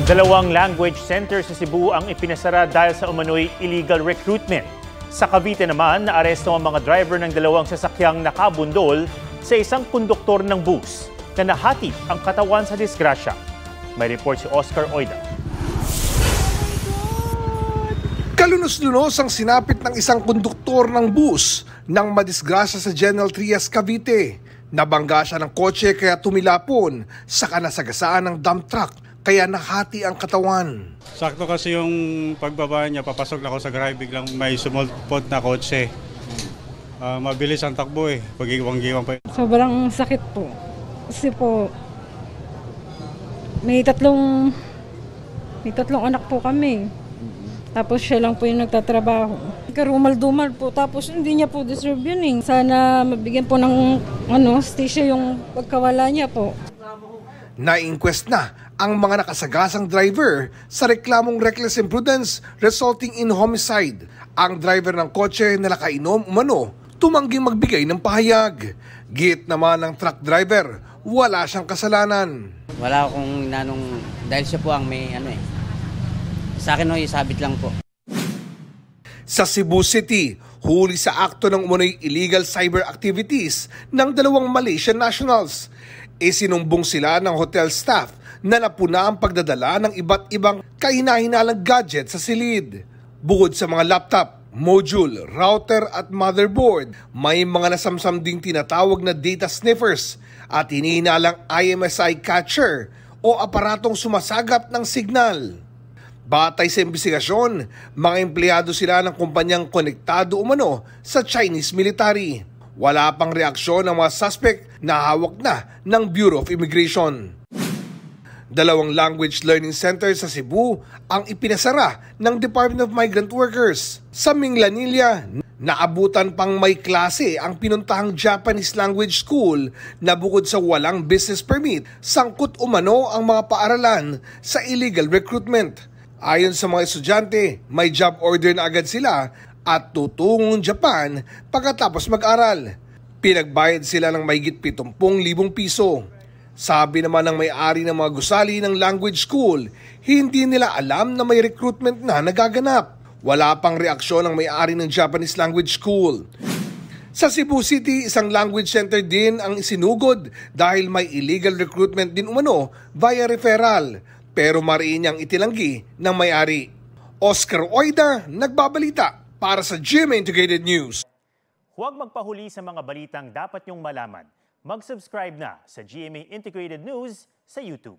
Dalawang language center sa Cebu ang ipinasara dahil sa umano'y illegal recruitment. Sa Cavite naman, naaresto ang mga driver ng dalawang sasakyang nakabundol sa isang konduktor ng bus na nahatid ang katawan sa disgrasya. May report si Oscar Oida. Kalunos-lunos ang sinapit ng isang konduktor ng bus nang madisgrasya sa General Trias, Cavite. Nabangga siya ng kotse kaya tumilapon sa kanasagasaan ng dump truck kaya nahati ang katawan. Sakto kasi yung pagbaba niya, papasok na ako sa garahe, biglang may sumulpot na kotse. Mabilis ang takbo pag-iwang-giwang pa. Sobrang sakit po. Kasi po, may tatlong anak po kami. Tapos siya lang po yung nagtatrabaho. Karumal-dumal po, tapos hindi niya po deserve yun . Sana mabigyan po ng stisya yung pagkawala niya po. Na-inquest na ang mga nakasagasang driver sa reklamong reckless imprudence resulting in homicide. Ang driver ng kotse na nakainom umano, tumangging magbigay ng pahayag. Git naman ng truck driver, wala siyang kasalanan. Wala akong inanong, dahil siya po ang may sa akin isabit lang po. Sa Cebu City, huli sa akto ng umano'y illegal cyber activities ng dalawang Malaysian nationals. Isinumbong sila ng hotel staff na napuna ang pagdadala ng iba't ibang kahina-hinalang gadget sa silid. Bukod sa mga laptop, module, router at motherboard, may mga nasamsam ding tinatawag na data sniffers at hinihinalang IMSI catcher o aparatong sumasagap ng signal. Batay sa imbestigasyon, mga empleyado sila ng kumpanyang konektado umano sa Chinese military. Wala pang reaksyon ng mga suspect na hawak na ng Bureau of Immigration. Dalawang language learning center sa Cebu ang ipinasara ng Department of Migrant Workers. Sa Minglanilla, naabutan pang may klase ang pinuntahang Japanese language school na bukod sa walang business permit, sangkot umano ang mga paaralan sa illegal recruitment. Ayon sa mga estudyante, may job order na agad sila at tutungong Japan pagkatapos mag-aral. Pinagbayad sila ng mahigit 70,000 piso. Sabi naman ng may-ari ng mga gusali ng language school, hindi nila alam na may recruitment na nagaganap. Wala pang reaksyon ng may-ari ng Japanese language school. Sa Cebu City, isang language center din ang isinugod dahil may illegal recruitment din umano via referral. Pero mariin niyang itilanggi ng may-ari. Oscar Oida, nagbabalita para sa GMA Integrated News. Huwag magpahuli sa mga balitang dapat niyong malaman. Mag-subscribe na sa GMA Integrated News sa YouTube.